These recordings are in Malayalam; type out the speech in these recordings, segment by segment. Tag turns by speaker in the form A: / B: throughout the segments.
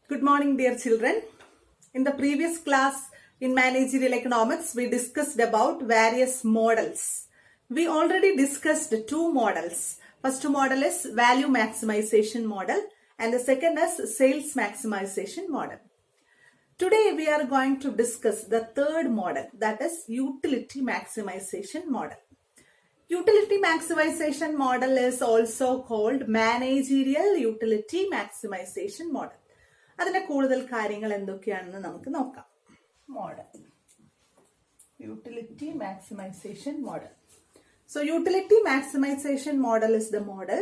A: Good morning, dear children. In the previous class in managerial economics, we discussed about various models. We already discussed two models. First model is value maximization model and the second is sales maximization model. Today we are going to discuss the third model, that is utility maximization model. Utility maximization model is also called managerial utility maximization model. അതിന്റെ കൂടുതൽ കാര്യങ്ങൾ എന്തൊക്കെയാണെന്ന് നമുക്ക് നോക്കാം. Model utility maximization model. So utility maximization model is the model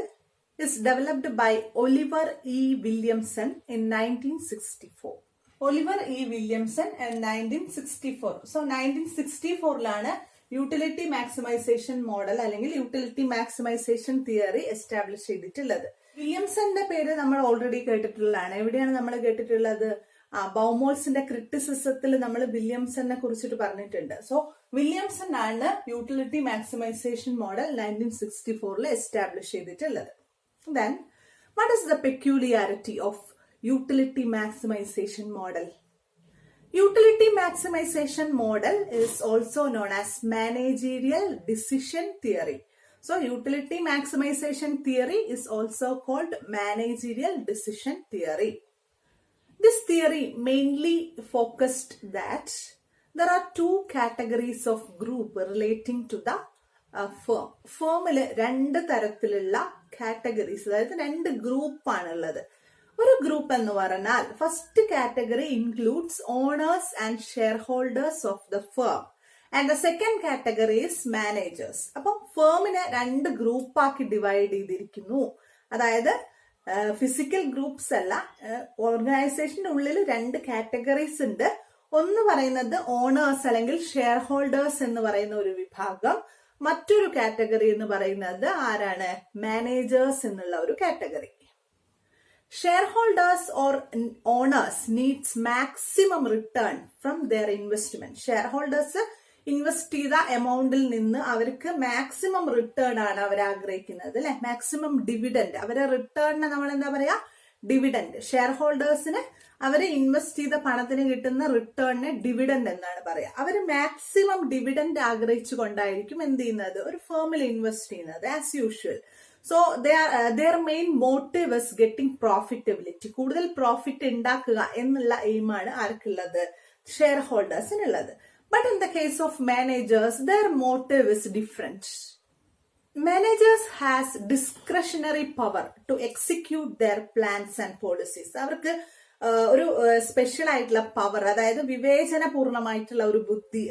A: is developed by Oliver E. Williamson in 1964. Oliver E. Williamson in 1964. So 1964ലാണ് യൂട്ടിലിറ്റി മാക്സിമൈസേഷൻ മോഡൽ അല്ലെങ്കിൽ യൂട്ടിലിറ്റി മാക്സിമൈസേഷൻ തിയറി എസ്റ്റാബ്ലിഷ് ചെയ്തിട്ടുള്ളത്. വില്യംസന്റെ പേര് നമ്മൾ ഓൾറെഡി കേട്ടിട്ടുള്ളതാണ്. എവിടെയാണ് നമ്മൾ കേട്ടിട്ടുള്ളത്? ബൗമോൾസിന്റെ ക്രിറ്റിസിസത്തിൽ നമ്മൾ വില്യംസനെ കുറിച്ചിട്ട് പറഞ്ഞിട്ടുണ്ട്. സോ വില്യംസൺ ആണ് യൂട്ടിലിറ്റി മാക്സിമൈസേഷൻ മോഡൽ 1964 എസ്റ്റാബ്ലിഷ് ചെയ്തിട്ടുള്ളത്. Then, what is the peculiarity of utility maximization model? Utility maximization model is also known as managerial decision theory. So, utility maximization theory is also called managerial decision theory. This theory mainly focused that there are two categories of group relating to the firm. Firmil രണ്ട് തരത്തിലുള്ള കാറ്റഗറീസ്, അതായത് രണ്ട് ഗ്രൂപ്പ് ആണുള്ളത്. ഒരു ഗ്രൂപ്പ് എന്ന് പറഞ്ഞാൽ first category includes owners and shareholders of the firm and the second category is managers. അപ്പൊ ഫേമിനെ രണ്ട് ഗ്രൂപ്പാക്കി ഡിവൈഡ് ചെയ്തിരിക്കുന്നു. അതായത് ഫിസിക്കൽ ഗ്രൂപ്പ്സ് അല്ല, ഓർഗനൈസേഷന്റെ ഉള്ളിൽ രണ്ട് കാറ്റഗറീസ് ഉണ്ട്. ഒന്ന് പറയുന്നത് ഓണേഴ്സ് അല്ലെങ്കിൽ ഷെയർ ഹോൾഡേഴ്സ് എന്ന് പറയുന്ന ഒരു വിഭാഗം, മറ്റൊരു കാറ്റഗറി എന്ന് പറയുന്നത് ആരാണ്? മാനേജേഴ്സ് എന്നുള്ള ഒരു category. Shareholders or owners needs maximum return from their investment. Shareholders invest ചെയ്ത എമൗണ്ടിൽ നിന്ന് അവർക്ക് മാക്സിമം റിട്ടേൺ ആണ് അവർ ആഗ്രഹിക്കുന്നത്, അല്ലെ? Maximum dividend. അവരെ റിട്ടേണിന് നമ്മൾ എന്താ പറയാ? ഡിവിഡൻഡ്. ഷെയർ ഹോൾഡേഴ്സിന് അവര് ഇൻവെസ്റ്റ് ചെയ്ത പണത്തിന് കിട്ടുന്ന റിട്ടേണിന് ഡിവിഡൻഡ് എന്നാണ് പറയാ. അവര് മാക്സിമം ഡിവിഡൻഡ് ആഗ്രഹിച്ചുകൊണ്ടായിരിക്കും എന്ത് ചെയ്യുന്നത്? ഒരു ഫേമിൽ ഇൻവെസ്റ്റ് ചെയ്യുന്നത് as usual. So their main motive is getting profitability. കൂടുതൽ പ്രോഫിറ്റ് ഉണ്ടാക്കുക എന്നുള്ള എയിമാണ് ആർക്കുള്ളത്? Share ഹോൾഡേഴ്സിനുള്ളത്. But in the case of managers, their motive is different. Managers has discretionary power to execute their plans and policies. അവർക്ക് ഒരു സ്പെഷ്യൽ ആയിട്ടുള്ള പവർ, അതായത് വിവേചനപൂർണമായിട്ടുള്ള ഒരു ബുദ്ധി,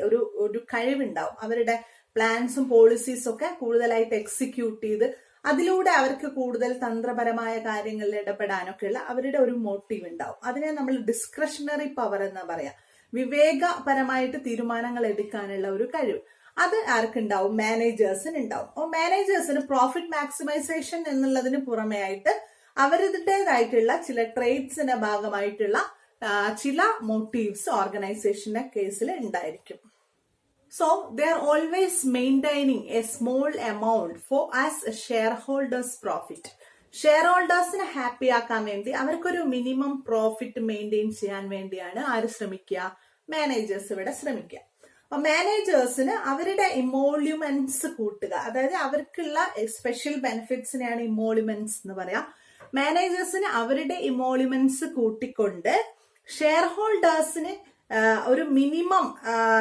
A: ഒരു കഴിവുണ്ടാവും. അവരുടെ പ്ലാൻസും പോളിസീസും ഒക്കെ കൂടുതലായിട്ട് എക്സിക്യൂട്ട് ചെയ്ത് അതിലൂടെ അവർക്ക് കൂടുതൽ തന്ത്രപരമായ കാര്യങ്ങളിൽ ഇടപെടാനൊക്കെയുള്ള അവരുടെ ഒരു മോട്ടീവ് ഉണ്ടാവും. അതിനെ നമ്മൾ ഡിസ്ക്രഷണറി പവർ എന്ന് പറയാം. വിവേകപരമായിട്ട് തീരുമാനങ്ങൾ എടുക്കാനുള്ള ഒരു കഴിവ് അത് ആർക്കുണ്ടാവും? മാനേജേഴ്സിന് ഉണ്ടാവും. അപ്പോൾ മാനേജേഴ്സിന് പ്രോഫിറ്റ് മാക്സിമൈസേഷൻ എന്നുള്ളതിന് പുറമെ ആയിട്ട് അവരുടേതായിട്ടുള്ള ചില ട്രേഡ്സിന്റെ ഭാഗമായിട്ടുള്ള ചില മോട്ടീവ്സ് ഓർഗനൈസേഷന്റെ കേസിൽ ഉണ്ടായിരിക്കും. So, they are always maintaining a small amount for as a shareholders profit. ഷെയർ ഹോൾഡേഴ്സിനെ ഹാപ്പി ആക്കാൻ വേണ്ടി അവർക്കൊരു മിനിമം പ്രോഫിറ്റ് മെയിൻറ്റെയിൻ ചെയ്യാൻ വേണ്ടിയാണ് ആര് ശ്രമിക്കുക? മാനേജേഴ്സ് ഇവിടെ ശ്രമിക്കുക. അപ്പൊ മാനേജേഴ്സിന് അവരുടെ ഇമോള്യുമെന്റ്സ് കൂട്ടുക, അതായത് അവർക്കുള്ള സ്പെഷ്യൽ ബെനിഫിറ്റ്സിനെയാണ് ഇമോള്യുമെന്റ്സ് എന്ന് പറയാം. മാനേജേഴ്സിന് അവരുടെ ഇമോള്യുമെന്റ്സ് കൂട്ടിക്കൊണ്ട് ഷെയർ ഹോൾഡേഴ്സിന് ഒരു മിനിമം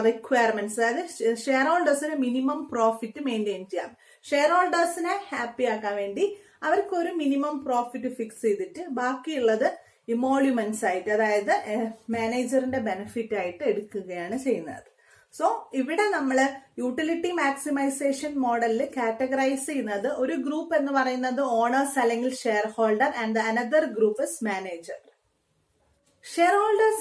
A: റിക്വയർമെന്റ്സ്, അതായത് ഷെയർ ഹോൾഡേഴ്സിന് മിനിമം പ്രോഫിറ്റ് മെയിൻറ്റെയിൻ ചെയ്യാം. ഷെയർ ഹോൾഡേഴ്സിനെ ഹാപ്പി ആക്കാൻ വേണ്ടി അവർക്ക് ഒരു മിനിമം പ്രോഫിറ്റ് ഫിക്സ് ചെയ്തിട്ട് ബാക്കിയുള്ളത് ഇമോള്യുമെന്റ്സ് ആയിട്ട്, അതായത് മാനേജറിന്റെ ബെനിഫിറ്റ് ആയിട്ട് എടുക്കുകയാണ് ചെയ്യുന്നത്. സോ ഇവിടെ നമ്മൾ യൂട്ടിലിറ്റി മാക്സിമൈസേഷൻ മോഡലിൽ കാറ്റഗറൈസ് ചെയ്യുന്നത് ഒരു ഗ്രൂപ്പ് എന്ന് പറയുന്നത് ഓണേഴ്സ് അല്ലെങ്കിൽ share holder and another group is manager. Shareholders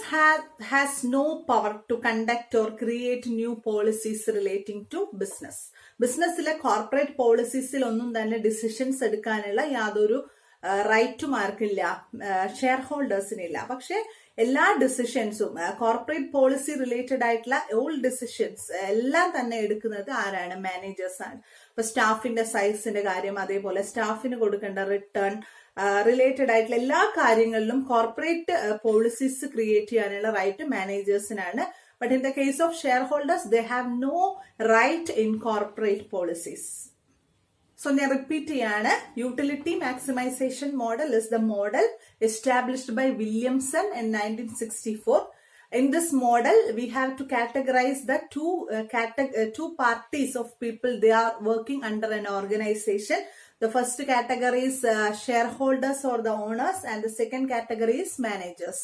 A: has no power to conduct or create new policies relating to business. ബിസിനസ്സിലെ കോർപ്പറേറ്റ് പോളിസീസിൽ ഒന്നും തന്നെ ഡിസിഷൻസ് എടുക്കാനുള്ള യാതൊരു റൈറ്റും ആർക്കില്ല? ഷെയർ ഹോൾഡേഴ്സിനില്ല. പക്ഷെ എല്ലാ ഡിസിഷൻസും കോർപ്പറേറ്റ് പോളിസി റിലേറ്റഡ് ആയിട്ടുള്ള ഓൾ ഡിസിഷൻസ് എല്ലാം തന്നെ എടുക്കുന്നത് ആരാണ്? മാനേജേഴ്സ് ആണ്. ഇപ്പൊ സ്റ്റാഫിന്റെ സൈസിന്റെ കാര്യം, അതേപോലെ സ്റ്റാഫിന് കൊടുക്കേണ്ട റിട്ടേൺ, റിലേറ്റഡ് ആയിട്ടുള്ള എല്ലാ കാര്യങ്ങളിലും കോർപ്പറേറ്റ് പോളിസീസ് ക്രിയേറ്റ് ചെയ്യാനുള്ള റൈറ്റ് മാനേജേഴ്സിനാണ്. But in the case of shareholders they have no right in corporate policies. So ഞാൻ റിപ്പീറ്റ് ചെയ്യാണ്, utility maximization model is the model established by Williamson in 1964. In this model, we have to categorize the two parties of people. They are working under an organization. The first category is shareholders or the owners, and the second category is managers.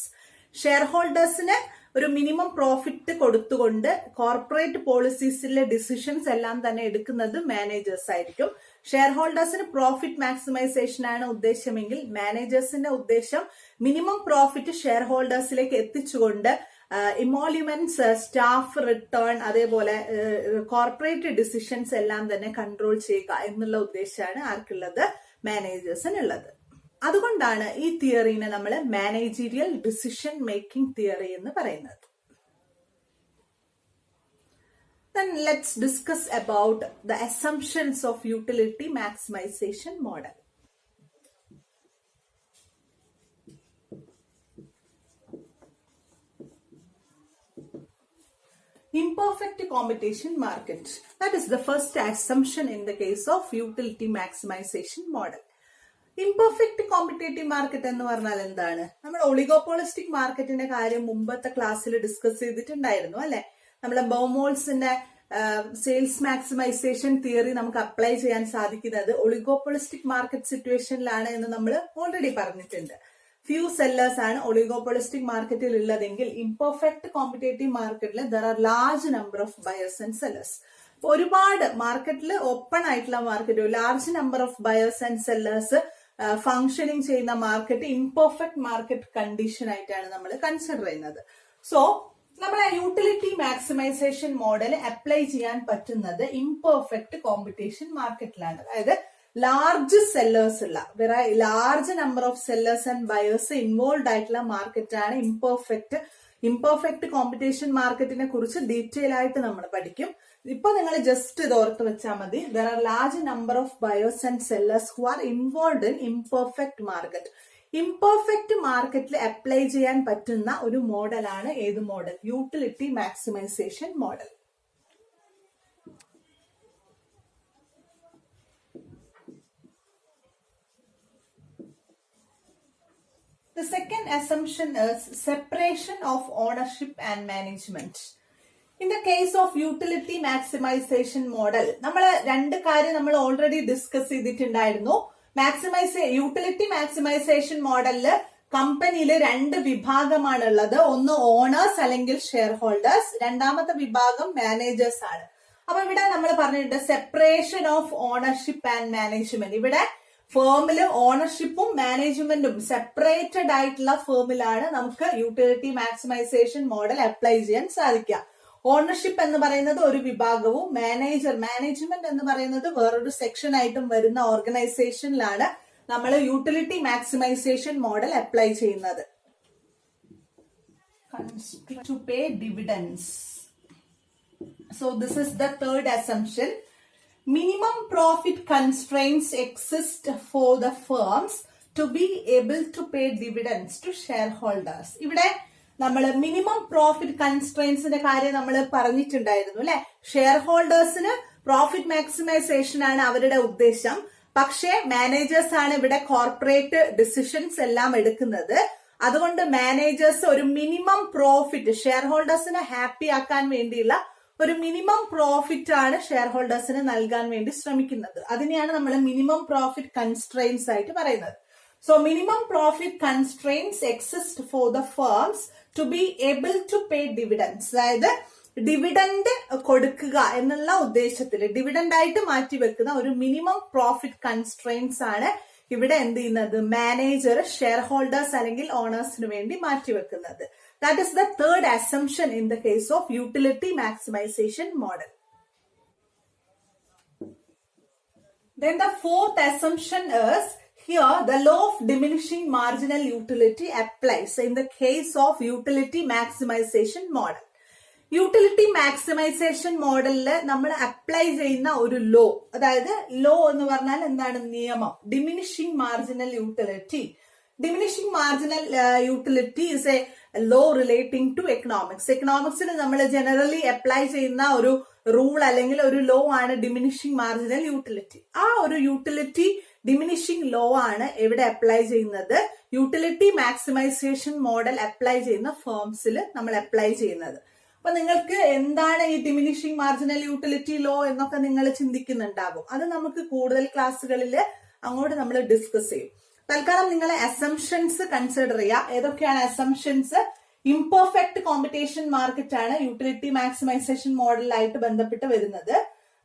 A: Shareholdersന് ഒരു മിനിമം പ്രോഫിറ്റ് കൊടുത്തുകൊണ്ട് കോർപ്പറേറ്റ് പോളിസീസിലെ ഡിസിഷൻസ് എല്ലാം തന്നെ എടുക്കുന്നത് മാനേജേഴ്സ് ആയിരിക്കും. ഷെയർ ഹോൾഡേഴ്സിന് പ്രോഫിറ്റ് മാക്സിമൈസേഷൻ ആണ് ഉദ്ദേശമെങ്കിൽ മാനേജേഴ്സിന്റെ ഉദ്ദേശം മിനിമം പ്രോഫിറ്റ് ഷെയർ ഹോൾഡേഴ്സിലേക്ക് എത്തിച്ചുകൊണ്ട് ഇമോളിമെന്റ്സ്, സ്റ്റാഫ് റിട്ടേൺ, അതേപോലെ കോർപ്പറേറ്റ് ഡിസിഷൻസ് എല്ലാം തന്നെ കൺട്രോൾ ചെയ്യുക എന്നുള്ള ഉദ്ദേശമാണ് ആർക്കുള്ളത്? മാനേജേഴ്സിനുള്ളത്. അതുകൊണ്ടാണ് ഈ തിയറിനെ നമ്മൾ മാനേജീരിയൽ ഡിസിഷൻ മേക്കിംഗ് തിയറി എന്ന് പറയുന്നത്. Then let's discuss about the assumptions of utility maximization model. Imperfect competition market. That is the first assumption in the case of utility maximization model. Imperfect competitive market എന്ന് പറഞ്ഞാൽ എന്താണ്? നമ്മൾ ഒളിഗോപോളിസ്റ്റിക് മാർക്കറ്റിന്റെ കാര്യം മുമ്പത്തെ ക്ലാസ്സിൽ ഡിസ്കസ് ചെയ്തിട്ടുണ്ടായിരുന്നു അല്ലെ? നമ്മളെ ബോമോൾസിന്റെ സെയിൽസ് മാക്സിമൈസേഷൻ തിയറി നമുക്ക് അപ്ലൈ ചെയ്യാൻ സാധിക്കുന്നത് ഒളിഗോപോളിസ്റ്റിക് മാർക്കറ്റ് സിറ്റുവേഷനിലാണ് എന്ന് നമ്മൾ ഓൾറെഡി പറഞ്ഞിട്ടുണ്ട്. ഫ്യൂ സെല്ലേഴ്സ് ആണ് ഒളിഗോപോളിസ്റ്റിക് മാർക്കറ്റിൽ ഉള്ളതെങ്കിൽ ഇംപെർഫെക്റ്റ് കോമ്പറ്റേറ്റീവ് മാർക്കറ്റിൽ there are large number of buyers and sellers. ഒരുപാട് മാർക്കറ്റിൽ ഓപ്പൺ ആയിട്ടുള്ള market, large number of buyers and sellers functioning ചെയ്യുന്ന മാർക്കറ്റ് ഇംപെർഫെക്റ്റ് മാർക്കറ്റ് കണ്ടീഷൻ ആയിട്ടാണ് നമ്മൾ കൺസിഡർ ചെയ്യുന്നത്. സോ നമ്മളെ യൂട്ടിലിറ്റി മാക്സിമൈസേഷൻ മോഡൽ അപ്ലൈ ചെയ്യാൻ പറ്റുന്നത് ഇംപെർഫെക്റ്റ് കോമ്പറ്റീഷൻ മാർക്കറ്റിലാണ്. അതായത് ലാർജ് സെല്ലേഴ്സ് ഉള്ള, large number of sellers and buyers involve ആയിട്ടുള്ള മാർക്കറ്റാണ് ഇംപെർഫെക്റ്റ് കോമ്പറ്റീഷൻ മാർക്കറ്റിനെ കുറിച്ച് ഡീറ്റെയിൽ ആയിട്ട് നമ്മൾ പഠിക്കും. ഇപ്പൊ നിങ്ങൾ ജസ്റ്റ് ഇത് ഓർത്ത് വെച്ചാൽ മതി. There are large number of buyers and sellers who are involve in imperfect market. Imperfect മാർക്കറ്റിൽ അപ്ലൈ ചെയ്യാൻ പറ്റുന്ന ഒരു മോഡലാണ് ഏത് model? Utility maximization model. The second assumption is separation of ownership and management. In the case of utility maximization model, നമ്മൾ രണ്ട് കാര്യം നമ്മൾ ഓൾറെഡി ഡിസ്കസ് ചെയ്തിട്ടുണ്ടായിരുന്നു. യൂട്ടിലിറ്റി മാക്സിമൈസേഷൻ മോഡലില് കമ്പനിയിൽ രണ്ട് വിഭാഗമാണുള്ളത്. ഒന്ന് ഓണേഴ്സ് അല്ലെങ്കിൽ ഷെയർ ഹോൾഡേഴ്സ്, രണ്ടാമത്തെ വിഭാഗം മാനേജേഴ്സ് ആണ്. അപ്പൊ ഇവിടെ നമ്മൾ പറഞ്ഞിട്ടുണ്ട് separation of ownership and management. ഇവിടെ ഫേമില് ഓണർഷിപ്പും മാനേജ്മെന്റും സെപ്പറേറ്റഡ് ആയിട്ടുള്ള ഫേമിലാണ് നമുക്ക് യൂട്ടിലിറ്റി മാക്സിമൈസേഷൻ മോഡൽ അപ്ലൈ ചെയ്യാൻ സാധിക്കുക. ഓണർഷിപ്പ് എന്ന് പറയുന്നത് ഒരു വിഭാഗവും മാനേജ്മെന്റ് എന്ന് പറയുന്നത് വേറൊരു സെക്ഷൻ ആയിട്ടും വരുന്ന ഓർഗനൈസേഷനിലാണ് നമ്മൾ യൂട്ടിലിറ്റി മാക്സിമൈസേഷൻ മോഡൽ അപ്ലൈ ചെയ്യുന്നത്. To pay dividends. So this is the third assumption. Minimum profit constraints exist for the firms to be able to pay dividends to shareholders. ഇവിടെ നമ്മൾ മിനിമം പ്രോഫിറ്റ് കൺസ്ട്രെയിൻസിന്റെ കാര്യം നമ്മൾ പറഞ്ഞിട്ടുണ്ടായിരുന്നു അല്ലെ? ഷെയർ ഹോൾഡേഴ്സിന് പ്രോഫിറ്റ് മാക്സിമൈസേഷൻ ആണ് അവരുടെ ഉദ്ദേശം. പക്ഷേ മാനേജേഴ്സ് ആണ് ഇവിടെ കോർപ്പറേറ്റ് ഡിസിഷൻസ് എല്ലാം എടുക്കുന്നത്. അതുകൊണ്ട് മാനേജേഴ്സ് ഒരു മിനിമം പ്രോഫിറ്റ് ഷെയർ ഹോൾഡേഴ്സിനെ ഹാപ്പി ആക്കാൻ വേണ്ടിയുള്ള ഒരു മിനിമം പ്രോഫിറ്റ് ആണ് ഷെയർ ഹോൾഡേഴ്സിന് നൽകാൻ വേണ്ടി ശ്രമിക്കുന്നത്. അതിനെയാണ് നമ്മൾ മിനിമം പ്രോഫിറ്റ് കൺസ്ട്രെയിൻസ് ആയിട്ട് പറയുന്നത്. So minimum profit constraints exist for the firms to be able to pay dividends. അതായത് ഡിവിഡൻഡ് കൊടുക്കുക എന്നുള്ള ഉദ്ദേശത്തിൽ ഡിവിഡൻഡ് ആയിട്ട് മാറ്റിവെക്കുന്ന ഒരു മിനിമം പ്രോഫിറ്റ് കൺസ്ട്രെയിൻസ് ആണ് ഇവിടെ എന്ത് ചെയ്യുന്നത്? മാനേജർ ഷെയർ ഹോൾഡേഴ്സ് അല്ലെങ്കിൽ ഓണേഴ്സിന് വേണ്ടി മാറ്റിവെക്കുന്നത്. That is the third assumption in the case of utility maximization model. Then the fourth assumption is here the law of diminishing marginal utility applies in the case of utility maximization model. Utility maximization മോഡലില് നമ്മൾ അപ്ലൈ ചെയ്യുന്ന ഒരു ലോ, അതായത് ലോ എന്ന് പറഞ്ഞാൽ എന്താണ്? നിയമം. Diminishing marginal utility. Diminishing marginal utility is a law relating to economics. എക്കണോമിക്സിൽ നമ്മൾ ജനറലി അപ്ലൈ ചെയ്യുന്ന ഒരു റൂൾ അല്ലെങ്കിൽ ഒരു ലോ ആണ് ഡിമിനിഷിംഗ് മാർജിനൽ യൂട്ടിലിറ്റി. ആ ഒരു യൂട്ടിലിറ്റി ഡിമിനിഷിംഗ് ലോ ആണ് എവിടെ അപ്ലൈ ചെയ്യുന്നത്? യൂട്ടിലിറ്റി മാക്സിമൈസേഷൻ മോഡൽ അപ്ലൈ ചെയ്യുന്ന ഫേംസിൽ നമ്മൾ അപ്ലൈ ചെയ്യുന്നത്. അപ്പൊ നിങ്ങൾക്ക് എന്താണ് ഈ ഡിമിനിഷിംഗ് മാർജിനൽ യൂട്ടിലിറ്റി ലോ എന്നൊക്കെ നിങ്ങൾ ചിന്തിക്കുന്നുണ്ടാകും. അത് നമുക്ക് കൂടുതൽ ക്ലാസ്സുകളിൽ അങ്ങോട്ട് നമ്മൾ ഡിസ്കസ് ചെയ്യും. തൽക്കാലം നിങ്ങൾ അസംഷൻസ് കൺസിഡർ ചെയ്യുക. ഏതൊക്കെയാണ് അസംഷൻസ്? ഇംപെർഫെക്റ്റ് കോമ്പറ്റീഷൻ മാർക്കറ്റ് ആണ് യൂട്ടിലിറ്റി മാക്സിമൈസേഷൻ മോഡലായിട്ട് ബന്ധപ്പെട്ട് വരുന്നത്.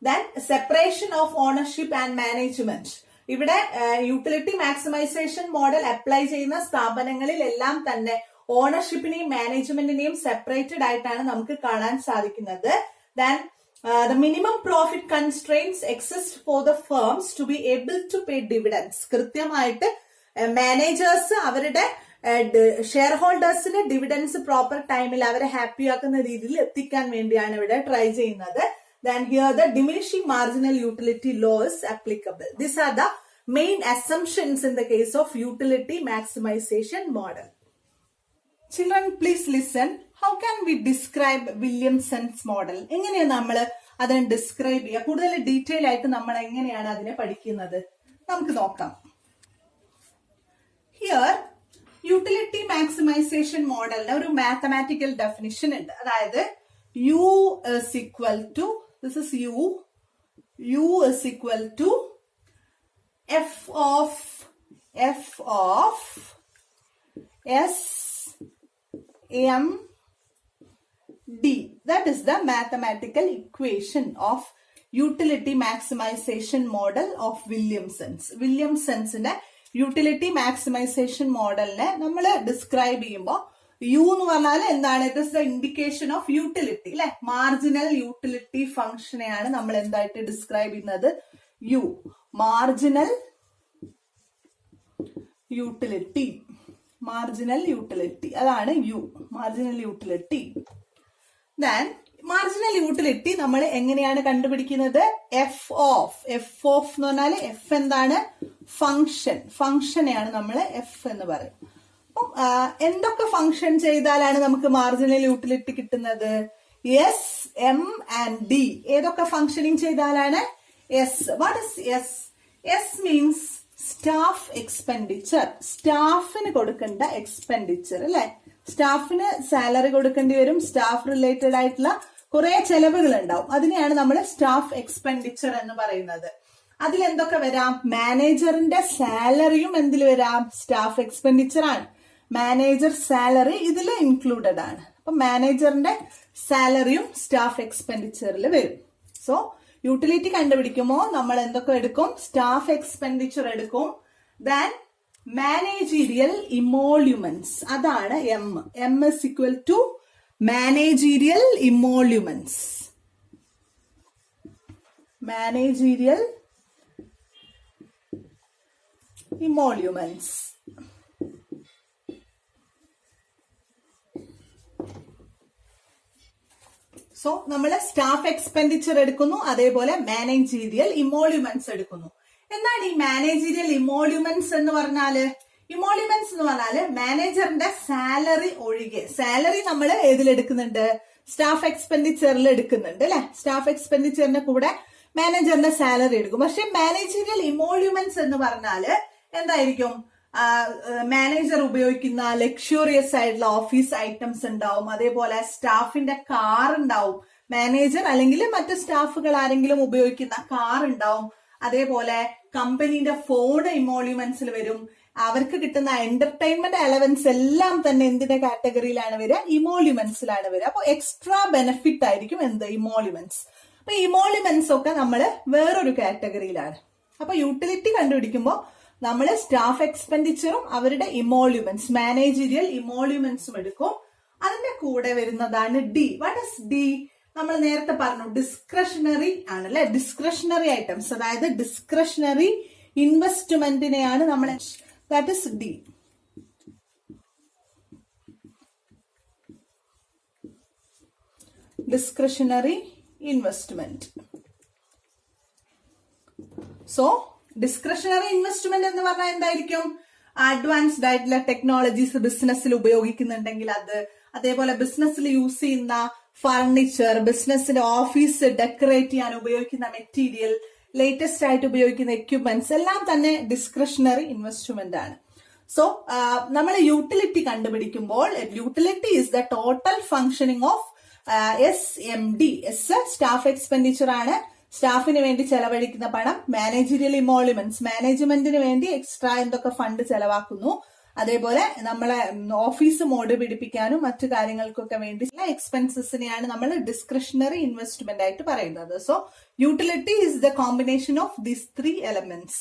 A: Then separation of ownership and management. ഇവിടെ യൂട്ടിലിറ്റി മാക്സിമൈസേഷൻ മോഡൽ അപ്ലൈ ചെയ്യുന്ന സ്ഥാപനങ്ങളിലെല്ലാം തന്നെ ഓണർഷിപ്പിനെയും മാനേജ്മെന്റിനെയും സെപ്പറേറ്റഡ് ആയിട്ടാണ് നമുക്ക് കാണാൻ സാധിക്കുന്നത്. Then the minimum profit constraints exist for the firms to be able to pay dividends. കൃത്യമായിട്ട് മാനേജേഴ്സ് അവരുടെ ഷെയർ ഹോൾഡേഴ്സിന് ഡിവിഡൻസ് പ്രോപ്പർ ടൈമിൽ അവരെ ഹാപ്പി ആക്കുന്ന രീതിയിൽ എത്തിക്കാൻ വേണ്ടിയാണ് ഇവിടെ ട്രൈ ചെയ്യുന്നത്. Then here the diminishing marginal utility law is applicable. These are the main assumptions in the case of utility maximization model. Children, please listen. How can we describe Williamson's model? എങ്ങനെയാണ് നമ്മൾ അതിനെ ഡിസ്ക്രൈബ് ചെയ്യുക? കൂടുതൽ ഡീറ്റെയിൽ ആയിട്ട് നമ്മൾ എങ്ങനെയാണ് അതിനെ പഠിക്കുന്നത്? നമുക്ക് നോക്കാം. ഹിയർ യൂട്ടിലിറ്റി മാക്സിമൈസേഷൻ മോഡലിന് ഒരു മാത്തമാറ്റിക്കൽ ഡെഫിനിഷൻ ഉണ്ട്. അതായത് U is equal to, this is U is equal to F of S M D. That is the mathematical equation of utility maximization model of Williamson's. Williamson's utility maximization മോഡലിനെ നമ്മൾ ഡിസ്ക്രൈബ് ചെയ്യുമ്പോൾ യു എന്ന് പറഞ്ഞാൽ എന്താണ്? It is the indication of utility അല്ലെ? മാർജിനൽ യൂട്ടിലിറ്റി ഫംഗ്ഷനെയാണ് നമ്മൾ എന്തായിട്ട് ഡിസ്ക്രൈബ് ചെയ്യുന്നത്? U. Marginal utility. Marginal utility അതാണ് U. Marginal utility. Then marginal utility നമ്മൾ എങ്ങനെയാണ് കണ്ടുപിടിക്കുന്നത്? എഫ് ഓഫ് എന്ന് പറഞ്ഞാൽ എഫ് എന്താണ്? ഫംഗ്ഷനെയാണ് നമ്മൾ എഫ് എന്ന് പറയും. അപ്പം എന്തൊക്കെ ഫംഗ്ഷൻ ചെയ്താലാണ് നമുക്ക് മാർജിനൽ യൂട്ടിലിറ്റി കിട്ടുന്നത്? S, M and D. ഏതൊക്കെ ഫംഗ്ഷനിങ് ചെയ്താലാണ്? S. What is S? S means staff expenditure. സ്റ്റാഫിന് കൊടുക്കേണ്ട എക്സ്പെൻഡിച്ചർ അല്ലെ? സ്റ്റാഫിന് സാലറി കൊടുക്കേണ്ടി വരും. സ്റ്റാഫ് റിലേറ്റഡ് ആയിട്ടുള്ള കുറെ ചെലവുകൾ ഉണ്ടാവും. അതിനെയാണ് നമ്മൾ സ്റ്റാഫ് എക്സ്പെൻഡിച്ചർ എന്ന് പറയുന്നത്. അതിൽ എന്തൊക്കെ വരാം? മാനേജറിന്റെ സാലറിയും എന്തിൽ വരാം? സ്റ്റാഫ് എക്സ്പെൻഡിച്ചർ ആണ്. മാനേജർ സാലറി ഇതിൽ ഇൻക്ലൂഡഡ് ആണ്. അപ്പൊ മാനേജറിന്റെ സാലറിയും സ്റ്റാഫ് എക്സ്പെൻഡിച്ചറിൽ വരും. സോ യൂട്ടിലിറ്റി കണ്ടുപിടിക്കുമ്പോൾ നമ്മൾ എന്തൊക്കെ എടുക്കും? സ്റ്റാഫ് എക്സ്പെൻഡിച്ചർ എടുക്കും. ദെൻ മാനേജീരിയൽ ഇമോള്യുമെന്റ്സ്, അതാണ് M. M is equal to managerial emoluments. Managerial emoluments. So നമ്മൾ സ്റ്റാഫ് എക്സ്പെൻഡിച്ചർ എടുക്കുന്നു, അതേപോലെ മാനേജീരിയൽ ഇമോള്യുമെന്റ്സ് എടുക്കുന്നു. എന്താണ് ഈ മാനേജീരിയൽ ഇമോള്യുമെന്റ്സ് എന്ന് പറഞ്ഞാല്? ഇമോള്യുമെന്റ്സ് എന്ന് പറഞ്ഞാല് മാനേജറിന്റെ സാലറി ഒഴികെ. സാലറി നമ്മൾ ഏതിലെടുക്കുന്നുണ്ട്? സ്റ്റാഫ് എക്സ്പെൻഡിച്ചറിൽ എടുക്കുന്നുണ്ട് അല്ലെ? സ്റ്റാഫ് എക്സ്പെൻഡിച്ചറിന്റെ കൂടെ മാനേജറിന്റെ സാലറി എടുക്കും. പക്ഷെ മാനേജീരിയൽ ഇമോള്യുമെന്റ്സ് എന്ന് പറഞ്ഞാല് എന്തായിരിക്കും? മാനേജർ ഉപയോഗിക്കുന്ന ലക്ഷറിയസ് ആയിട്ടുള്ള ഓഫീസ് ഐറ്റംസ് ഉണ്ടാവും. അതേപോലെ സ്റ്റാഫിന്റെ കാർ ഉണ്ടാവും. മാനേജർ അല്ലെങ്കിൽ മറ്റു സ്റ്റാഫുകൾ ആരെങ്കിലും ഉപയോഗിക്കുന്ന കാർ ഉണ്ടാവും. അതേപോലെ കമ്പനിയുടെ ഫോൺ ഇമോള്യുമെന്റ്സിൽ വരും. അവർക്ക് കിട്ടുന്ന എന്റർടൈൻമെന്റ് അലവൻസ് എല്ലാം തന്നെ എന്തിന്റെ കാറ്റഗറിയിലാണ് വരിക? ഇമോള്യുമെന്റ്സിലാണ് വരിക. അപ്പൊ എക്സ്ട്രാ ബെനിഫിറ്റ് ആയിരിക്കും എന്ത്? ഇമോള്യുമെന്റ്സ്. അപ്പൊ ഇമോള്യുമെന്റ്സ് ഒക്കെ നമ്മൾ വേറൊരു കാറ്റഗറിയിലാണ്. അപ്പൊ യൂട്ടിലിറ്റി കണ്ടുപിടിക്കുമ്പോൾ നമ്മൾ സ്റ്റാഫ് എക്സ്പെൻഡിച്ചറും അവരുടെ ഇമോള്യുമെന്റ്സ്, മാനേജീരിയൽ ഇമോള്യുമെന്റ്സും എടുക്കും. അതിന്റെ കൂടെ വരുന്നതാണ് ഡി. What is D? നമ്മൾ നേരത്തെ പറഞ്ഞു ഡിസ്ക്രഷണറി ആണല്ലേ? ഡിസ്ക്രഷണറി ഐറ്റംസ്, അതായത് ഡിസ്ക്രഷണറി ഇൻവെസ്റ്റ്മെന്റിനെയാണ് നമ്മൾ, that is D. Discretionary investment. So discretionary investment എന്ന് പറഞ്ഞാൽ എന്തായിരിക്കും? അഡ്വാൻസ്ഡ് ആയിട്ടുള്ള ടെക്നോളജീസ് ബിസിനസ്സിൽ ഉപയോഗിക്കുന്നുണ്ടെങ്കിൽ അത്, അതേപോലെ ബിസിനസ്സിൽ യൂസ് ചെയ്യുന്ന ഫർണിച്ചർ, ബിസിനസ്സിന്റെ ഓഫീസ് ഡെക്കറേറ്റ് ചെയ്യാൻ ഉപയോഗിക്കുന്ന മെറ്റീരിയൽ, ലേറ്റസ്റ്റ് ആയിട്ട് ഉപയോഗിക്കുന്ന എക്യുപ്മെന്റ്സ് എല്ലാം തന്നെ ഡിസ്ക്രിഷണറി ഇൻവെസ്റ്റ്മെന്റ് ആണ്. സോ നമ്മൾ യൂട്ടിലിറ്റി കണ്ടുപിടിക്കുമ്പോൾ utility is the total functioning of SMD. S staff expenditure ആണ്, സ്റ്റാഫിന് വേണ്ടി ചെലവഴിക്കുന്ന പണം. മാനേജറിയൽ ഇമോളിമെന്റ്സ്, മാനേജ്മെന്റിന് വേണ്ടി എക്സ്ട്രാ എന്തൊക്കെ ഫണ്ട് ചെലവാക്കുന്നു. അതേപോലെ നമ്മളെ ഓഫീസ് മോഡ് പിടിപ്പിക്കാനും മറ്റു കാര്യങ്ങൾക്കൊക്കെ വേണ്ടിയുള്ള എക്സ്പെൻസസിനെയാണ് നമ്മൾ ഡിസ്ക്രിഷണറി ഇൻവെസ്റ്റ്മെന്റ് ആയിട്ട് പറയുന്നത്. So utility is the combination of these 3 elements.